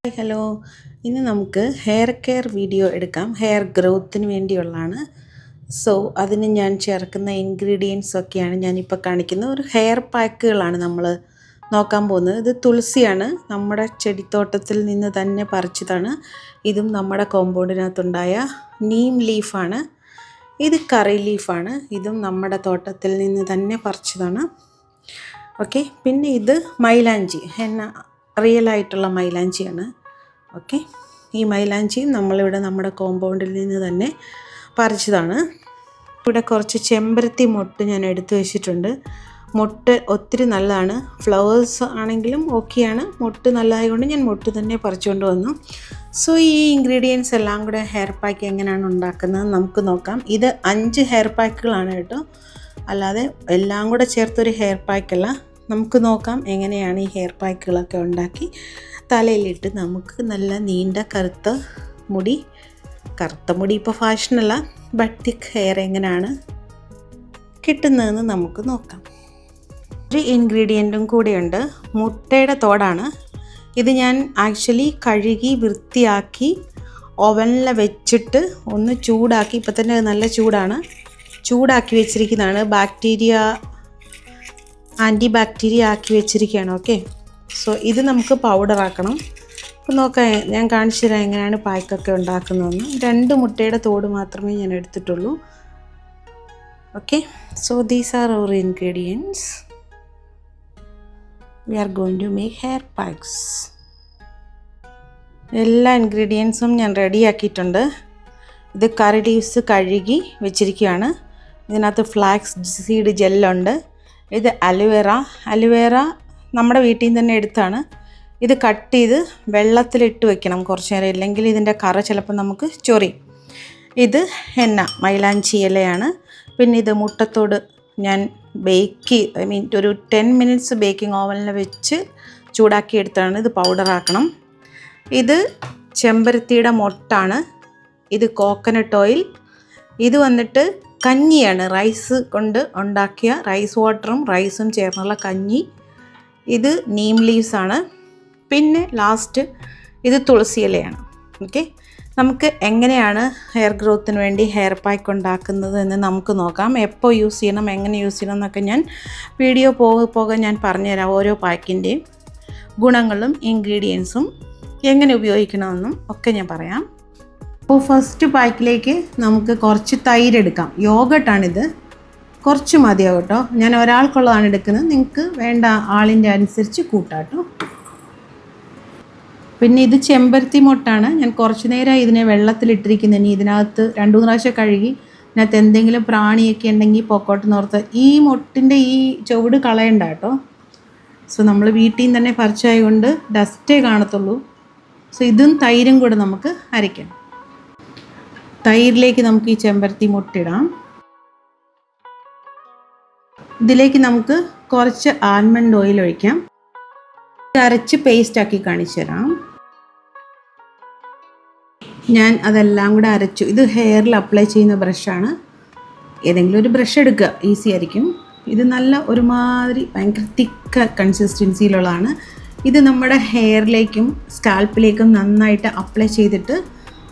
Hello, ഇന്ന് നമുക്ക് hair care video എടുക്കാം. ഹെയർ ഗ്രോത്തിന് വേണ്ടിയുള്ളതാണ്. സോ അതിന് ഞാൻ ചേർക്കുന്ന ഇൻഗ്രീഡിയൻസ് ഒക്കെയാണ് ഞാനിപ്പോൾ കാണിക്കുന്നത്. ഒരു ഹെയർ പാക്കുകളാണ് നമ്മൾ നോക്കാൻ പോകുന്നത്. ഇത് തുളസിയാണ്, നമ്മുടെ ചെടിത്തോട്ടത്തിൽ നിന്ന് തന്നെ പറിച്ചതാണ്. ഇതും നമ്മുടെ കോമ്പൗണ്ടിനകത്തുണ്ടായ നീം ലീഫാണ്. ഇത് കറി ലീഫാണ്, ഇതും നമ്മുടെ തോട്ടത്തിൽ നിന്ന് തന്നെ പറിച്ചതാണ്. ഓക്കെ, പിന്നെ ഇത് മൈലാഞ്ചി, റിയലായിട്ടുള്ള മൈലാഞ്ചിയാണ്. ഓക്കെ, ഈ മൈലാഞ്ചി നമ്മളിവിടെ നമ്മുടെ കോമ്പൗണ്ടിൽ നിന്ന് തന്നെ പറിച്ചതാണ്. ഇവിടെ കുറച്ച് ചെമ്പരത്തി മൊട്ട് ഞാൻ എടുത്തു വെച്ചിട്ടുണ്ട്. മൊട്ട് ഒത്തിരി നല്ലതാണ്, ഫ്ലവേഴ്സ് ആണെങ്കിലും ഓക്കെയാണ്. മൊട്ട് നല്ലതായതുകൊണ്ട് ഞാൻ മൊട്ട് തന്നെ പറിച്ചുകൊണ്ട് വന്നു. സോ ഈ ഇൻഗ്രീഡിയൻസ് എല്ലാം കൂടെ ഹെയർ പാക്ക് എങ്ങനെയാണ് ഉണ്ടാക്കുന്നത് നമുക്ക് നോക്കാം. ഇത് 5 ഹെയർ പാക്കുകളാണ് കേട്ടോ, അല്ലാതെ എല്ലാം കൂടെ ചേർത്തൊരു ഹെയർ പാക്കല്ല. നമുക്ക് നോക്കാം എങ്ങനെയാണ് ഈ ഹെയർ പാക്കുകളൊക്കെ ഉണ്ടാക്കി തലയിലിട്ട് നമുക്ക് നല്ല നീണ്ട കറുത്ത മുടി ഇപ്പോൾ ഫാഷനല്ല, ബട്ട് തിക്ക് ഹെയർ എങ്ങനെയാണ് കിട്ടുന്നതെന്ന് നമുക്ക് നോക്കാം. ഒരു ഇൻഗ്രീഡിയൻറ്റും കൂടെയുണ്ട്, മുട്ടയുടെ തോടാണ്. ഇത് ഞാൻ ആക്ച്വലി കഴുകി വൃത്തിയാക്കി ഓവനിൽ വെച്ചിട്ട് ഒന്ന് ചൂടാക്കി, ഇപ്പം തന്നെ നല്ല ചൂടാക്കി വെച്ചിരിക്കുന്നതാണ്. ആൻറ്റി ബാക്ടീരിയ ആക്കി വെച്ചിരിക്കുകയാണ്. ഓക്കെ, സോ ഇത് നമുക്ക് പൗഡറാക്കണം. അപ്പോൾ നോക്കാം, ഞാൻ കാണിച്ചു തരാം എങ്ങനെയാണ് പായ്ക്കൊക്കെ ഉണ്ടാക്കുന്നതെന്ന്. 2 മുട്ടയുടെ തോട് മാത്രമേ ഞാൻ എടുത്തിട്ടുള്ളൂ. Okay, so these are our ingredients. We are going to make hair packs. എല്ലാ ഇൻഗ്രീഡിയൻസും ഞാൻ റെഡിയാക്കിയിട്ടുണ്ട്. ഇത് കറി ലീവ്സ് കഴുകി വെച്ചിരിക്കുകയാണ്. ഇതിനകത്ത് ഫ്ലാക്സ് സീഡ് ജെല്ലുണ്ട്. ഇത് അലുവേറ നമ്മുടെ വീട്ടിൽ നിന്ന് തന്നെ എടുത്താണ്. ഇത് കട്ട് ചെയ്ത് വെള്ളത്തിലിട്ട് വെക്കണം കുറച്ച് നേരം, ഇല്ലെങ്കിൽ ഇതിൻ്റെ കറ ചിലപ്പോൾ നമുക്ക് ചൊറിയും. ഇത് മൈലാഞ്ചി ഇലയാണ്. പിന്നെ ഇത് മുട്ടത്തോട് ഞാൻ ഒരു 10 മിനിറ്റ്സ് ബേക്കിംഗ് ഓവനിൽ വെച്ച് ചൂടാക്കി എടുത്താണ്. ഇത് പൗഡറാക്കണം. ഇത് ചെമ്പരത്തിയുടെ മൊട്ടാണ്. ഇത് കോക്കനട്ട് ഓയിൽ. ഇത് വന്നിട്ട് കഞ്ഞിയാണ്, റൈസ് കൊണ്ട് ഉണ്ടാക്കിയ റൈസ് വാട്ടറും റൈസും ചേർന്നുള്ള കഞ്ഞി. ഇത് നീം ലീവ്സ് ആണ്. പിന്നെ ലാസ്റ്റ് ഇത് തുളസി ഇലയാണ്. ഓക്കെ, നമുക്ക് എങ്ങനെയാണ് ഹെയർ ഗ്രോത്തിന് വേണ്ടി ഹെയർ പാക്ക് ഉണ്ടാക്കുന്നത് എന്ന് നമുക്ക് നോക്കാം. എപ്പോൾ യൂസ് ചെയ്യണം, എങ്ങനെ യൂസ് ചെയ്യണം എന്നൊക്കെ ഞാൻ വീഡിയോ പോകെ ഞാൻ പറഞ്ഞുതരാം. ഓരോ പാക്കിൻ്റെയും ഗുണങ്ങളും ഇൻഗ്രീഡിയൻസും എങ്ങനെ ഉപയോഗിക്കണമെന്നും ഒക്കെ ഞാൻ പറയാം. അപ്പോൾ ഫസ്റ്റ് പാക്കിലേക്ക് നമുക്ക് കുറച്ച് തൈര് എടുക്കാം. യോഗട്ടാണിത്, കുറച്ച് മതിയാവും കേട്ടോ. ഞാൻ ഒരാൾക്കുള്ളതാണ് എടുക്കുന്നത്, നിങ്ങൾക്ക് വേണ്ട ആളിൻ്റെ അനുസരിച്ച് കൂട്ടാട്ടോ. പിന്നെ ഇത് ചെമ്പരത്തി മൊട്ടാണ്. ഞാൻ കുറച്ച് നേരം ഇതിനെ വെള്ളത്തിലിട്ടിരിക്കുന്നത്. ഇനി ഇതിനകത്ത് 2-3 പ്രാവശ്യം കഴുകി ഇതിനകത്ത് എന്തെങ്കിലും പ്രാണിയൊക്കെ ഉണ്ടെങ്കിൽ പൊക്കോട്ടെന്ന് ഓർത്ത്. ഈ മൊട്ടിൻ്റെ ഈ ചുവട് കളയണ്ട കേട്ടോ. സോ നമ്മൾ വീട്ടിൽ നിന്ന് തന്നെ പറിച്ചായതുകൊണ്ട് ഡസ്റ്റേ കാണത്തുള്ളൂ. സോ ഇതും തൈരും കൂടെ നമുക്ക് അരയ്ക്കണം. തൈരിലേക്ക് നമുക്ക് ഈ ചെമ്പരത്തി മൊട്ടിടാം. ഇതിലേക്ക് നമുക്ക് കുറച്ച് ആൽമണ്ട് ഓയിൽ ഒഴിക്കാം. ഇത് അരച്ച് പേസ്റ്റാക്കി കാണിച്ചു തരാം. ഞാൻ അതെല്ലാം കൂടെ അരച്ചു. ഇത് ഹെയറിൽ അപ്ലൈ ചെയ്യുന്ന ബ്രഷാണ്. ഏതെങ്കിലും ഒരു ബ്രഷ് എടുക്കുക, ഈസി ആയിരിക്കും. ഇത് നല്ല ഒരുമാതിരി ഭയങ്കര തിക്ക് കൺസിസ്റ്റൻസിയിലുള്ളതാണ്. ഇത് നമ്മുടെ ഹെയറിലേക്കും സ്കാൽപ്പിലേക്കും നന്നായിട്ട് അപ്ലൈ ചെയ്തിട്ട്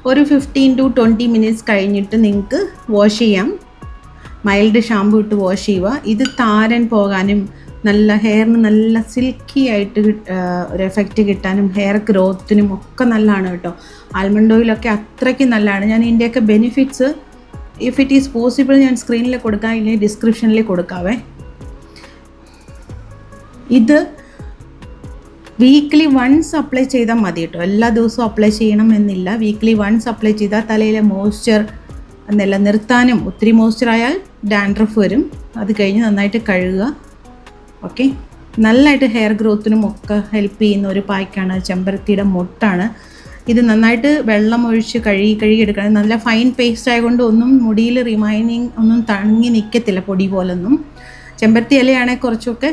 ഒരു 15 to 20 മിനിറ്റ്സ് കഴിഞ്ഞിട്ട് നിങ്ങൾക്ക് വാഷ് ചെയ്യാം. മൈൽഡ് ഷാമ്പു ഇട്ട് വാഷ് ചെയ്യുക. ഇത് താരൻ പോകാനും നല്ല ഹെയറിന് നല്ല സിൽക്കി ആയിട്ട് ഒരു എഫക്റ്റ് കിട്ടാനും ഹെയർ ഗ്രോത്തിനും ഒക്കെ നല്ലതാണ് കേട്ടോ. ആൽമണ്ട് ഓയിലൊക്കെ അത്രയ്ക്ക് നല്ലതാണ്. ഞാൻ ഇതിൻ്റെയൊക്കെ benefits if it is possible ഞാൻ സ്ക്രീനിൽ കൊടുക്കാം, ഇല്ലെങ്കിൽ ഡിസ്ക്രിപ്ഷനിൽ കൊടുക്കാവേ. ഇത് വീക്ക്ലി വൺസ് അപ്ലൈ ചെയ്താൽ മതി കേട്ടോ. എല്ലാ ദിവസവും അപ്ലൈ ചെയ്യണം എന്നില്ല. വീക്ക്ലി വൺസ് അപ്ലൈ ചെയ്താൽ തലയിലെ മോയ്സ്ചർ നിലനിർത്താനും, ഒത്തിരി മോയ്സ്ചർ ആയാൽ ഡാൻഡ്രഫ് വരും. അത് കഴിഞ്ഞ് നന്നായിട്ട് കഴുകുക. ഓക്കെ, നല്ലതായിട്ട് ഹെയർ ഗ്രോത്തിനും ഒക്കെ ഹെൽപ്പ് ചെയ്യുന്ന ഒരു പായ്ക്കാണ്. ചെമ്പരത്തിയുടെ മൊട്ടാണ്. ഇത് നന്നായിട്ട് വെള്ളം ഒഴിച്ച് കഴുകി എടുക്കണം. നല്ല ഫൈൻ പേസ്റ്റ് ആയതുകൊണ്ട് ഒന്നും മുടിയിൽ റിമൈനിങ് ഒന്നും തങ്ങി നിൽക്കത്തില്ല, പൊടി പോലൊന്നും. ചെമ്പരത്തി ഇലയാണെങ്കിൽ കുറച്ചൊക്കെ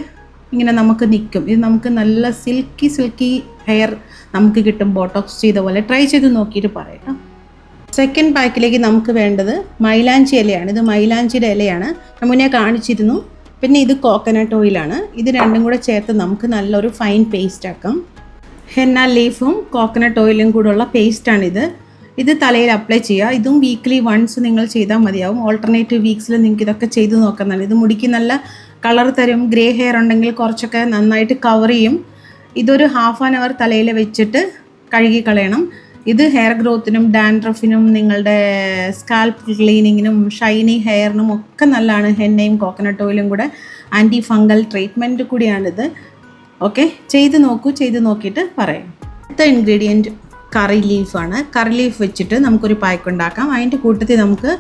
ഇങ്ങനെ നമുക്ക് നിൽക്കും. ഇത് നമുക്ക് നല്ല സിൽക്കി ഹെയർ നമുക്ക് കിട്ടും. ബോട്ടോക്സ് ചെയ്ത പോലെ ട്രൈ ചെയ്ത് നോക്കിയിട്ട് പറയാം. സെക്കൻഡ് പാക്കിലേക്ക് നമുക്ക് വേണ്ടത് മൈലാഞ്ചി ഇലയാണ്. ഇത് മൈലാഞ്ചിയുടെ ഇലയാണ്, ഞാൻ മുന്നേ കാണിച്ചിരുന്നു. പിന്നെ ഇത് കോക്കനട്ട് ഓയിലാണ്. ഇത് രണ്ടും കൂടെ ചേർത്ത് നമുക്ക് നല്ലൊരു ഫൈൻ പേസ്റ്റ് ആക്കാം. ഹെന്ന ലീഫും കോക്കനട്ട് ഓയിലും കൂടെയുള്ള പേസ്റ്റാണിത്. ഇത് തലയിൽ അപ്ലൈ ചെയ്യുക. ഇതും വീക്ക്ലി വൺസ് നിങ്ങൾ ചെയ്താൽ മതിയാവും. ഓൾട്ടർനേറ്റീവ് വീക്സിൽ നിങ്ങൾക്ക് ഇതൊക്കെ ചെയ്ത് നോക്കുന്നതാണ്. ഇത് മുടിക്ക് നല്ല കളർ തരും. ഗ്രേ ഹെയർ ഉണ്ടെങ്കിൽ കുറച്ചൊക്കെ നന്നായിട്ട് കവർ ചെയ്യും. ഇതൊരു ഹാഫ് ആൻ അവർ തലയിൽ വെച്ചിട്ട് കഴുകി കളയണം. ഇത് ഹെയർ ഗ്രോത്തിനും ഡാൻഡ്രഫിനും നിങ്ങളുടെ സ്കാൽപ്പ് ക്ലീനിങ്ങിനും ഷൈനി ഹെയറിനും ഒക്കെ നല്ലതാണ്. ഹെന്നയും കോക്കനട്ട് ഓയിലും കൂടെ ആൻറ്റി ഫംഗൽ ട്രീറ്റ്മെൻറ്റ് കൂടിയാണിത്. ഓക്കെ, ചെയ്ത് നോക്കൂ. ചെയ്ത് നോക്കിയിട്ട് പറയാം. അടുത്ത ഇൻഗ്രീഡിയൻറ്റ് കറി ലീഫാണ്. കറി ലീഫ് വെച്ചിട്ട് നമുക്കൊരു പായ്ക്ക് ഉണ്ടാക്കാം. അതിൻ്റെ കൂട്ടത്തിൽ നമുക്ക്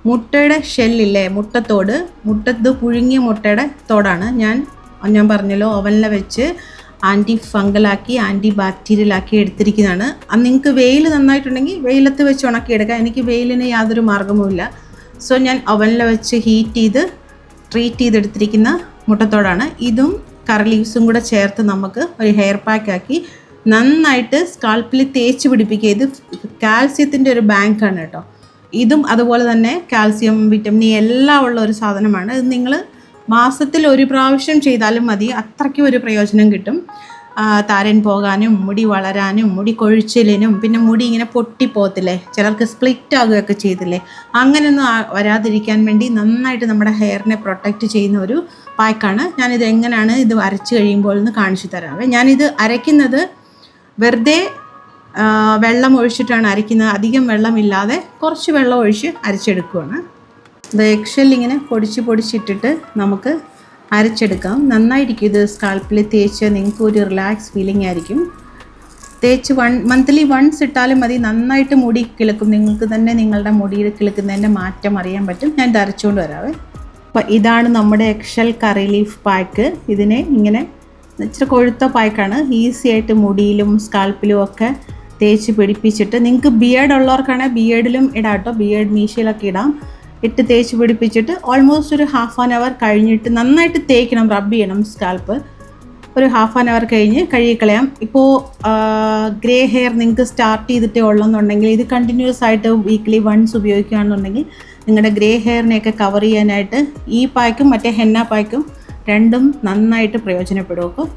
മുട്ടയുടെ ഷെല്ലില്ലേ, മുട്ടത്ത് പുഴുങ്ങിയ മുട്ടയുടെ തോടാണ് ഞാൻ പറഞ്ഞല്ലോ ഓവനിൽ വെച്ച് ആൻറ്റി ഫംഗലാക്കി ആൻറ്റി ബാക്ടീരിയലാക്കി എടുത്തിരിക്കുന്നതാണ്. അത് നിങ്ങൾക്ക് വെയിൽ നന്നായിട്ടുണ്ടെങ്കിൽ വെയിലത്ത് വെച്ച് ഉണക്കിയെടുക്കാം. എനിക്ക് വെയിലിന് യാതൊരു മാർഗ്ഗവുമില്ല. സോ ഞാൻ ഓവനിൽ വെച്ച് ട്രീറ്റ് ചെയ്തെടുത്തിരിക്കുന്ന മുട്ടത്തോടാണ്. ഇതും കറി ലീവ്സും കൂടെ ചേർത്ത് നമുക്ക് ഒരു ഹെയർ പാക്കാക്കി നന്നായിട്ട് സ്കാൽപ്പിൽ തേച്ച് പിടിപ്പിക്കുക. ഇത് കാൽസ്യത്തിൻ്റെ ഒരു ബാങ്കാണ് കേട്ടോ. ഇതും അതുപോലെ തന്നെ കാൽസ്യം, വിറ്റമിൻ എല്ലാം ഉള്ള ഒരു സാധനമാണ്. ഇത് നിങ്ങൾ മാസത്തിൽ ഒരു പ്രാവശ്യം ചെയ്താലും മതി, അത്രയ്ക്കും ഒരു പ്രയോജനം കിട്ടും. താരൻ പോകാനും മുടി വളരാനും മുടി കൊഴിച്ചിലിനും പിന്നെ മുടി ഇങ്ങനെ പൊട്ടിപ്പോകത്തില്ലേ, ചിലർക്ക് സ്പ്ലിറ്റ് ആകുകയൊക്കെ ചെയ്തില്ലേ, അങ്ങനെയൊന്നും വരാതിരിക്കാൻ വേണ്ടി നന്നായിട്ട് നമ്മുടെ ഹെയറിനെ പ്രൊട്ടക്റ്റ് ചെയ്യുന്ന ഒരു പായ്ക്കാണ്. ഞാനിത് എങ്ങനെയാണ് ഇത് അരച്ച് കഴിയുമ്പോൾ എന്ന് കാണിച്ചു തരാം. ഞാനിത് അരയ്ക്കുന്നത് വെറുതെ വെള്ളം ഒഴിച്ചിട്ടാണ് അരയ്ക്കുന്നത്. അധികം വെള്ളമില്ലാതെ കുറച്ച് വെള്ളം ഒഴിച്ച് അരച്ചെടുക്കുകയാണ്. ഇത് എക്സെല്ലിങ്ങനെ പൊടിച്ചിട്ടിട്ട് നമുക്ക് അരച്ചെടുക്കാം. നന്നായിരിക്കും. ഇത് സ്കാൽപ്പിൽ തേച്ച് നിങ്ങൾക്ക് ഒരു റിലാക്സ് ഫീലിംഗ് ആയിരിക്കും. തേച്ച് മന്ത്ലി വൺസ് ഇട്ടാലും മതി. നന്നായിട്ട് മുടി കിളുക്കും. നിങ്ങൾക്ക് തന്നെ നിങ്ങളുടെ മുടിയിൽ കിളുക്കുന്നതിൻ്റെ മാറ്റം അറിയാൻ പറ്റും. ഞാൻ ഇത് അരച്ചുകൊണ്ട് വരാവേ. അപ്പോൾ ഇതാണ് നമ്മുടെ എക്സെൽ കറി ലീഫ് പായ്ക്ക്. ഇതിനെ ഇങ്ങനെ ഇച്ചിരി കൊഴുത്ത പായ്ക്കാണ്. ഈസി ആയിട്ട് മുടിയിലും സ്കാൽപ്പിലും ഒക്കെ തേച്ച് പിടിപ്പിച്ചിട്ട്, നിങ്ങൾക്ക് ബിയേർഡ് ഉള്ളവർക്കാണെങ്കിൽ ബിയേർഡിലും ഇടാം കേട്ടോ. ബിയേർഡ് മീശയിലൊക്കെ ഇടാം. ഇട്ട് തേച്ച് പിടിപ്പിച്ചിട്ട് ഓൾമോസ്റ്റ് ഒരു ഹാഫ് ആൻ അവർ കഴിഞ്ഞിട്ട് നന്നായിട്ട് തേക്കണം, റബ്ബ് ചെയ്യണം സ്കാൽപ്പ്. ഒരു ഹാഫ് ആൻ അവർ കഴിഞ്ഞ് കഴുകിക്കളയാം. ഇപ്പോൾ ഗ്രേ ഹെയർ നിങ്ങൾക്ക് സ്റ്റാർട്ട് ചെയ്തിട്ടേ ഉള്ളെന്നുണ്ടെങ്കിൽ ഇത് കണ്ടിന്യൂസ് ആയിട്ട് വീക്ക്ലി വൺസ് ഉപയോഗിക്കുകയാണെന്നുണ്ടെങ്കിൽ നിങ്ങളുടെ ഗ്രേ ഹെയറിനെയൊക്കെ കവർ ചെയ്യാനായിട്ട് ഈ പായ്ക്കും മറ്റേ ഹെന്ന പായ്ക്കും രണ്ടും നന്നായിട്ട് പ്രയോജനപ്പെടും.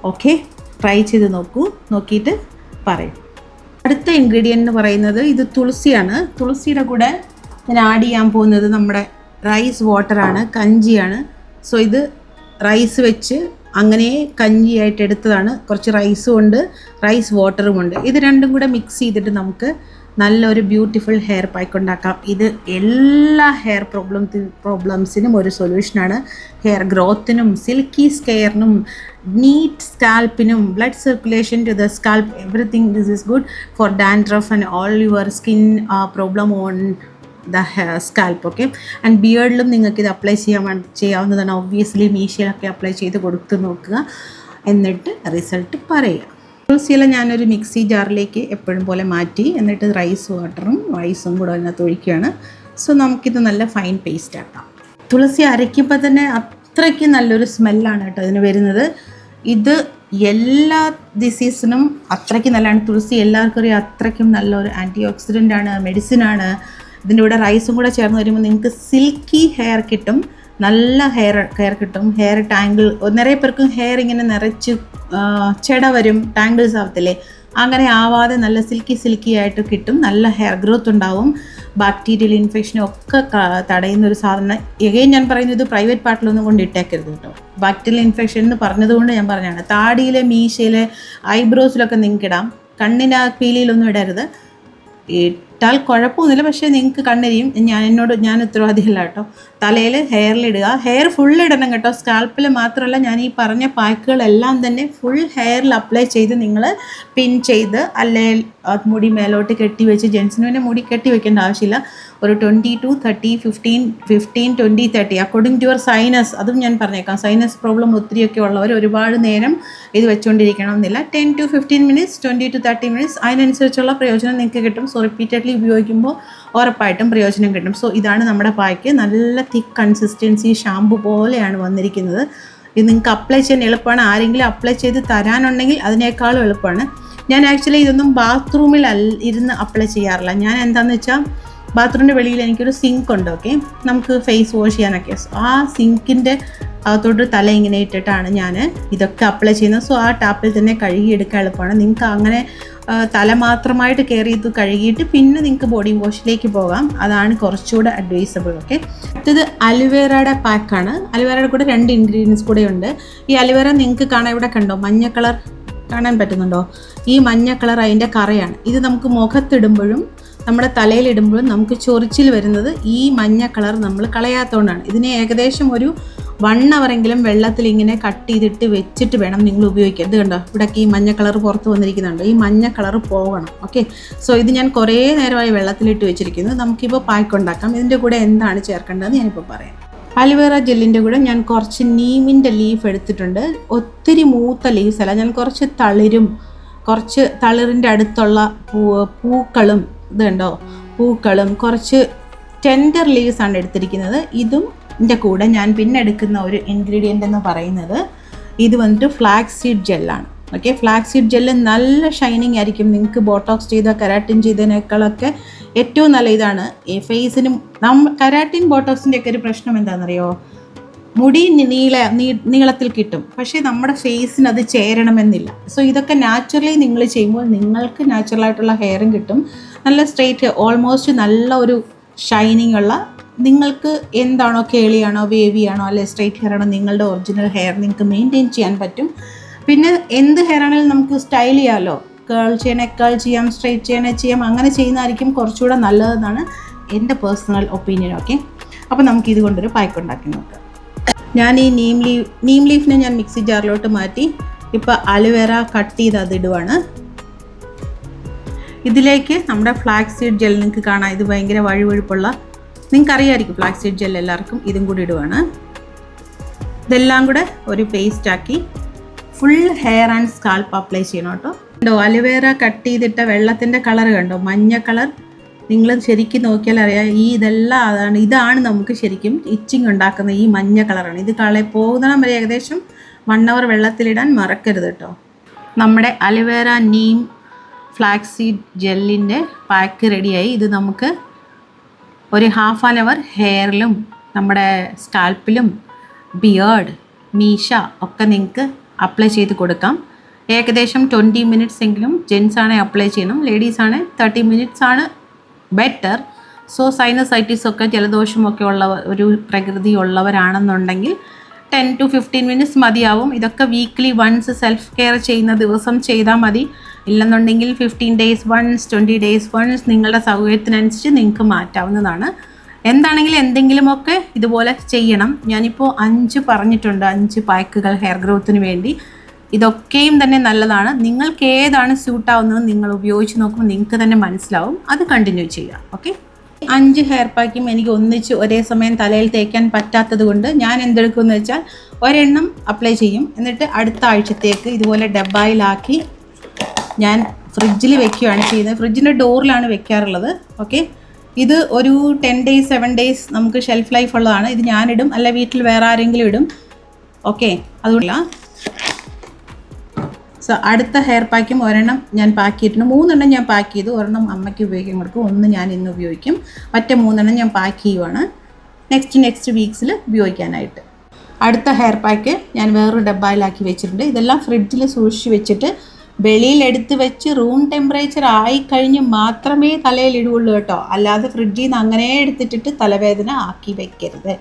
ഓക്കെ, ട്രൈ ചെയ്ത് നോക്കിയിട്ട് പറയും. അടുത്ത ഇൻഗ്രീഡിയൻ്റ് എന്ന് പറയുന്നത് ഇത് തുളസിയാണ്. തുളസിയുടെ കൂടെ ഞാൻ ആഡ് ചെയ്യാൻ പോകുന്നത് നമ്മുടെ റൈസ് വാട്ടറാണ്, കഞ്ചിയാണ്. സോ ഇത് റൈസ് വെച്ച് അങ്ങനെ കഞ്ഞിയായിട്ട് എടുത്തതാണ്. കുറച്ച് റൈസും ഉണ്ട്, റൈസ് വാട്ടറും ഉണ്ട്. ഇത് രണ്ടും കൂടെ മിക്സ് ചെയ്തിട്ട് നമുക്ക് നല്ലൊരു ബ്യൂട്ടിഫുൾ ഹെയർ പാക്ക് ഉണ്ടാക്കാം. ഇത് എല്ലാ ഹെയർ പ്രോബ്ലംസിനും ഒരു സൊല്യൂഷനാണ്. ഹെയർ ഗ്രോത്തിനും സിൽക്കി സ്കെയറിനും നീറ്റ് സ്കാൽപ്പിനും blood circulation to the scalp, everything this is good for dandruff and all your skin problem on the scalp. Okay, and ബിയേർഡിലും നിങ്ങൾക്ക് ഇത് അപ്ലൈ ചെയ്യാവുന്നതാണ്. ഒബ്വിയസ്ലി മീശയിലൊക്കെ അപ്ലൈ ചെയ്ത് കൊടുത്ത് നോക്കുക, എന്നിട്ട് റിസൾട്ട് പറയുക. തുളസിയില ഞാനൊരു മിക്സി ജാറിലേക്ക് എപ്പോഴും പോലെ മാറ്റി, എന്നിട്ട് റൈസ് വാട്ടറും റൈസും കൂടെ അതിനകത്ത് ഒഴിക്കുകയാണ്. സോ നമുക്കിത് നല്ല ഫൈൻ പേസ്റ്റ് ആക്കാം. തുളസി അരയ്ക്കുമ്പോൾ തന്നെ അത്രയ്ക്ക് നല്ലൊരു സ്മെല്ലാണ് കേട്ടോ ഇതിന് വരുന്നത്. ഇത് എല്ലാ ഡിസീസിനും അത്രയ്ക്ക് നല്ലതാണ്. തുളസി എല്ലാവർക്കും അറിയാം, അത്രയ്ക്കും നല്ലൊരു ആൻറ്റി ഓക്സിഡൻ്റാണ്, മെഡിസിനാണ്. ഇതിൻ്റെ കൂടെ റൈസും കൂടെ ചേർന്ന് വരുമ്പോൾ നിങ്ങൾക്ക് സിൽക്കി ഹെയർ കിട്ടും, നല്ല ഹെയർ കിട്ടും. ഹെയർ ടാങ്കിൾ, നിറയെ പേർക്കും ഹെയർ ഇങ്ങനെ നിറച്ച് ചെട വരും, ടാങ്കിൾസ് ആവത്തില്ലേ, അങ്ങനെ ആവാതെ നല്ല സിൽക്കി ആയിട്ട് കിട്ടും. നല്ല ഹെയർ ഗ്രോത്ത് ഉണ്ടാവും. ബാക്ടീരിയൽ ഇൻഫെക്ഷനും ഒക്കെ തടയുന്ന ഒരു സാധനം. എഗെയിൻ ഞാൻ പറയുന്നത് പ്രൈവറ്റ് പാർട്ടിലൊന്നും കൊണ്ട് ഇട്ടേക്കരുത് കേട്ടോ. ബാക്ടീരിയൽ ഇൻഫെക്ഷൻ എന്ന് പറഞ്ഞതുകൊണ്ട് ഞാൻ പറഞ്ഞതാണ്. താടിയിലെ, മീശയിലെ, ഐബ്രോസിലൊക്കെ നിങ്ങൾക്ക് ഇടാം. കണ്ണിൻ്റെ പീലിയിലൊന്നും ഇടരുത്. ഇട്ടാൽ കുഴപ്പമൊന്നുമില്ല, പക്ഷേ നിങ്ങൾക്ക് കണ്ണെരിയും. ഞാൻ ഉത്തരവാദിയല്ല കേട്ടോ. തലയിൽ ഹെയറിലിടുക. ഹെയർ ഫുൾ ഇടണം കേട്ടോ, സ്കാൽപ്പിൽ മാത്രമല്ല. ഞാൻ ഈ പറഞ്ഞ പാക്കുകളെല്ലാം തന്നെ ഫുൾ ഹെയറിൽ അപ്ലൈ ചെയ്ത് നിങ്ങൾ പിൻ ചെയ്ത് അല്ലെങ്കിൽ മുടി മേലോട്ട് കെട്ടി വെച്ച്, ജെൻസിന് പിന്നെ മുടി കെട്ടി വെക്കേണ്ട ആവശ്യമില്ല. ഒരു 20 to 30, 15, 20, 30 according to your sinus. അതും ഞാൻ പറഞ്ഞേക്കാം. സൈനസ് പ്രോബ്ലം ഒത്തിരിയൊക്കെ ഉള്ളവർ ഒരുപാട് നേരം ഇത് വെച്ചുകൊണ്ടിരിക്കണം എന്നില്ല. 10 to 15 minutes, 20 to 30 minutes, അതിനനുസരിച്ചുള്ള പ്രയോജനം നിങ്ങൾക്ക് കിട്ടും. സോ റിപ്പീറ്റഡ്ലി ഉപയോഗിക്കുമ്പോൾ ഉറപ്പായിട്ടും പ്രയോജനം കിട്ടും. സോ ഇതാണ് നമ്മുടെ പായ്ക്ക്. നല്ല തിക്ക് കൺസിസ്റ്റൻസി, ഷാമ്പു പോലെയാണ് വന്നിരിക്കുന്നത്. ഇത് നിങ്ങൾക്ക് അപ്ലൈ ചെയ്യാൻ എളുപ്പമാണ്. ആരെങ്കിലും അപ്ലൈ ചെയ്ത് തരാനുണ്ടെങ്കിൽ അതിനേക്കാളും എളുപ്പമാണ്. ഞാൻ ആക്ച്വലി ഇതൊന്നും ബാത്റൂമിൽ ഇരുന്ന് അപ്ലൈ ചെയ്യാറില്ല. ഞാൻ എന്താണെന്ന് വെച്ചാൽ ബാത്റൂമിൻ്റെ വെളിയിൽ എനിക്കൊരു സിങ്ക് ഉണ്ട്. ഓക്കെ, നമുക്ക് ഫേസ് വാഷ് ചെയ്യാനൊക്കെ. ആ സിങ്കിൻ്റെ അകത്തോട്ട് തല ഇങ്ങനെ ഇട്ടിട്ടാണ് ഞാൻ ഇതൊക്കെ അപ്ലൈ ചെയ്യുന്നത്. സോ ആ ടാപ്പിൽ തന്നെ കഴുകിയെടുക്കാൻ എളുപ്പമാണ്. നിങ്ങൾക്ക് അങ്ങനെ തല മാത്രമായിട്ട് കെയർ ചെയ്ത് കഴുകിയിട്ട് പിന്നെ നിങ്ങൾക്ക് ബോഡി വാഷിലേക്ക് പോകാം. അതാണ് കുറച്ചുകൂടെ അഡ്വൈസബിൾ. ഓക്കെ, അടുത്തത് അലുവേറയുടെ പാക്കാണ്. അലുവേറയുടെ കൂടെ 2 ഇൻഗ്രീഡിയൻസ് കൂടെ ഉണ്ട്. ഈ അലുവേറ നിങ്ങൾക്ക് കാണാൻ ഇവിടെ കണ്ടോ, മഞ്ഞ കളർ കാണാൻ പറ്റുന്നുണ്ടോ? ഈ മഞ്ഞ കളർ അതിൻ്റെ കറയാണ്. ഇത് നമുക്ക് മുഖത്തിടുമ്പോഴും നമ്മുടെ തലയിലിടുമ്പോഴും നമുക്ക് ചൊറിച്ചിൽ വരുന്നത് ഈ മഞ്ഞ കളർ നമ്മൾ കളയാത്തതുകൊണ്ടാണ്. ഇതിനെ ഏകദേശം ഒരു 1 ഹവറെങ്കിലും വെള്ളത്തിൽ ഇങ്ങനെ കട്ട് ചെയ്തിട്ട് വെച്ചിട്ട് വേണം നിങ്ങൾ ഉപയോഗിക്കാൻ. ഇത് കണ്ടോ, ഇവിടേക്ക് ഈ മഞ്ഞ കളർ പുറത്ത് വന്നിരിക്കുന്നുണ്ട്. ഈ മഞ്ഞ കളർ പോകണം. ഓക്കെ, സോ ഇത് ഞാൻ കുറേ നേരമായി വെള്ളത്തിലിട്ട് വെച്ചിരിക്കുന്നു. നമുക്കിപ്പോൾ പാക്ക് ഉണ്ടാക്കാം. ഇതിൻ്റെ കൂടെ എന്താണ് ചേർക്കേണ്ടതെന്ന് ഞാനിപ്പോൾ പറയാം. അലുവേറ ജെല്ലിൻ്റെ കൂടെ ഞാൻ കുറച്ച് നീമിൻ്റെ ലീഫ് എടുത്തിട്ടുണ്ട്. ഒത്തിരി മൂത്ത ലീവ്സ് അല്ല, ഞാൻ കുറച്ച് തളിരും കുറച്ച് തളിരിൻ്റെ അടുത്തുള്ള പൂക്കളും ഇത് കണ്ടോ, പൂക്കളും കുറച്ച് ടെൻഡർ ലീവ്സ് ആണ് എടുത്തിരിക്കുന്നത്. ഇതിൻ്റെ കൂടെ ഞാൻ പിന്നെ എടുക്കുന്ന ഒരു ഇൻഗ്രീഡിയൻ്റ് എന്ന് പറയുന്നത് ഇത് വന്നിട്ട് ഫ്ലാക്സ് സീഡ് ജെല്ലാണ്. ഓക്കെ, ഫ്ലാക്സ് സീഡ് ജെല്ല് നല്ല ഷൈനിങ് ആയിരിക്കും. നിങ്ങൾക്ക് ബോട്ടോക്സ് ചെയ്ത കെരാറ്റിൻ ചെയ്തതിനേക്കാളൊക്കെ ഏറ്റവും നല്ല ഇതാണ്. ഈ ഫേസിനും കെരാറ്റിൻ ബോട്ടോക്സിൻ്റെ ഒക്കെ ഒരു പ്രശ്നം എന്താണെന്നറിയോ, മുടി നീളത്തിൽ കിട്ടും, പക്ഷേ നമ്മുടെ ഫേസിന് അത് ചേരണമെന്നില്ല. സോ ഇതൊക്കെ നാച്ചുറലി നിങ്ങൾ ചെയ്യുമ്പോൾ നിങ്ങൾക്ക് നാച്ചുറലായിട്ടുള്ള ഹെയറും കിട്ടും, നല്ല സ്ട്രെയിറ്റ്, ഓൾമോസ്റ്റ് നല്ല ഒരു ഷൈനിങ് ഉള്ള, നിങ്ങൾക്ക് എന്താണോ കേളിയാണോ വേവിയാണോ അല്ലെ സ്ട്രെയിറ്റ് ഹെയർ ആണോ നിങ്ങളുടെ ഒറിജിനൽ ഹെയർ നിങ്ങൾക്ക് മെയിൻറ്റെയിൻ ചെയ്യാൻ പറ്റും. പിന്നെ എന്ത് ഹെയർ ആണെങ്കിലും നമുക്ക് സ്റ്റൈൽ ചെയ്യാമല്ലോ, കേൾ ചെയ്യാം, സ്ട്രെയിറ്റ് ചെയ്യാം. അങ്ങനെ ചെയ്യുന്നതായിരിക്കും കുറച്ചുകൂടെ നല്ലതെന്നാണ് എൻ്റെ പേഴ്സണൽ ഒപ്പീനിയൻ. ഓക്കെ, അപ്പോൾ നമുക്ക് ഇതുകൊണ്ടൊരു പാക്ക് ഉണ്ടാക്കി നോക്കാം. ഞാൻ ഈ നീം ലീഫിനെ ഞാൻ മിക്സി ജാറിലോട്ട് മാറ്റി ഇപ്പോൾ അലുവേറ കട്ട് ചെയ്ത് അതിടുവാണ്. ഇതിലേക്ക് നമ്മുടെ ഫ്ലാക്സ് സീഡ് ജെൽ നിങ്ങൾക്ക് കാണാം, ഇത് ഭയങ്കര വഴുവഴുപ്പുള്ള, നിങ്ങൾക്കറിയാമായിരിക്കും ഫ്ലാക്സ് സീഡ് ജെൽ എല്ലാവർക്കും. ഇതും കൂടി ഇടുവാണ്. ഇതെല്ലാം കൂടെ ഒരു പേസ്റ്റാക്കി full hair and scalp apply ചെയ്യണം കേട്ടോ. കണ്ടോ, അലുവേറ കട്ട് ചെയ്തിട്ട വെള്ളത്തിൻ്റെ കളർ കണ്ടോ, മഞ്ഞ കളർ. നിങ്ങൾ ശരിക്കും നോക്കിയാൽ അറിയാം, ഇതാണ് നമുക്ക് ശരിക്കും ഇച്ചിങ് ഉണ്ടാക്കുന്ന ഈ മഞ്ഞ കളറാണ്. ഇത് പോകുന്നിടം വരെ ഏകദേശം 1 ഹവർ വെള്ളത്തിലിടാൻ മറക്കരുത് കേട്ടോ. നമ്മുടെ അലുവേറ നീം ഫ്ലാക്സ് സീഡ് ജെല്ലിൻ്റെ പാക്ക് റെഡിയായി. ഇത് നമുക്ക് ഒരു 1/2 ഹവർ ഹെയറിലും നമ്മുടെ സ്കാൽപ്പിലും ബിയേർഡ് മീശ ഒക്കെ നിങ്ങൾക്ക് അപ്ലൈ ചെയ്ത് കൊടുക്കാം. ഏകദേശം 20 മിനിറ്റ്സ് എങ്കിലും ജെൻസ് ആണെ അപ്ലൈ ചെയ്യണം, ലേഡീസ് ആണ് 30 മിനിറ്റ്സ് ആണ് ബെറ്റർ. സോ സൈനസൈറ്റിസ് ഒക്കെ ജലദോഷമൊക്കെ ഉള്ള ഒരു പ്രകൃതി ഉള്ളവരാണെന്നുണ്ടെങ്കിൽ 10 to 15 മിനിറ്റ്സ് മതിയാവും. ഇതൊക്കെ വീക്ക്ലി വൺസ് സെൽഫ് കെയർ ചെയ്യുന്ന ദിവസം ചെയ്താൽ മതി. ഇല്ലെന്നുണ്ടെങ്കിൽ 15 days once 20 days once നിങ്ങളുടെ സൗകര്യത്തിനനുസരിച്ച് നിങ്ങൾക്ക് മാറ്റാവുന്നതാണ്. എന്താണെങ്കിലും എന്തെങ്കിലുമൊക്കെ ഇതുപോലെ ചെയ്യണം. ഞാനിപ്പോൾ 5 പറഞ്ഞിട്ടുണ്ട്, 5 പാക്കുകൾ ഹെയർ ഗ്രോത്തിന് വേണ്ടി. ഇതൊക്കെയും തന്നെ നല്ലതാണ്. നിങ്ങൾക്ക് ഏതാണ് സ്യൂട്ടാവുന്നത് നിങ്ങൾ ഉപയോഗിച്ച് നോക്കുമ്പോൾ നിങ്ങൾക്ക് തന്നെ മനസ്സിലാവും. അത് കണ്ടിന്യൂ ചെയ്യുക. ഓക്കെ, 5 ഹെയർ പാക്കും എനിക്ക് ഒന്നിച്ച് ഒരേ സമയം തലയിൽ തേക്കാൻ പറ്റാത്തത് കൊണ്ട് ഞാൻ എന്തെടുക്കുമെന്ന് വെച്ചാൽ ഒരെണ്ണം അപ്ലൈ ചെയ്യും, എന്നിട്ട് അടുത്ത ആഴ്ചത്തേക്ക് ഇതുപോലെ ഡബ്ബയിലാക്കി ഞാൻ ഫ്രിഡ്ജിൽ വെക്കുകയാണ് ചെയ്യുന്നത്. ഫ്രിഡ്ജിൻ്റെ ഡോറിലാണ് വെക്കാറുള്ളത്. ഓക്കെ, ഇത് ഒരു 10 days 7 days നമുക്ക് ഷെൽഫ് ലൈഫ് ഉള്ളതാണ്. ഇത് ഞാനിടും, അല്ല വീട്ടിൽ വേറെ ആരെങ്കിലും ഇടും. ഓക്കെ, അതുകൊണ്ടല്ല. സോ അടുത്ത ഹെയർ പാക്കും ഒരെണ്ണം ഞാൻ പാക്ക് ചെയ്തിട്ടുണ്ട്. 3 എണ്ണം ഞാൻ പാക്ക് ചെയ്തു. ഒരെണ്ണം അമ്മയ്ക്ക് ഉപയോഗിക്കാൻ കൊടുക്കും, 1 ഞാൻ ഇന്ന് ഉപയോഗിക്കും, മറ്റേ 3 എണ്ണം ഞാൻ പാക്ക് ചെയ്യുവാണ് നെക്സ്റ്റ് വീക്സിൽ ഉപയോഗിക്കാനായിട്ട്. അടുത്ത ഹെയർ പാക്ക് ഞാൻ വേറൊരു ഡബ്ബയിലാക്കി വെച്ചിട്ടുണ്ട്. ഇതെല്ലാം ഫ്രിഡ്ജിൽ സൂക്ഷിച്ച് വെച്ചിട്ട് വെളിയിൽ എടുത്ത് വെച്ച് റൂം ടെമ്പറേച്ചർ ആയിക്കഴിഞ്ഞ് മാത്രമേ തലയിൽ ഇടുകയുള്ളൂ കേട്ടോ. അല്ലാതെ ഫ്രിഡ്ജിൽ നിന്ന് അങ്ങനെ എടുത്തിട്ടിട്ട് തലവേദന ആക്കി വെക്കരുത്.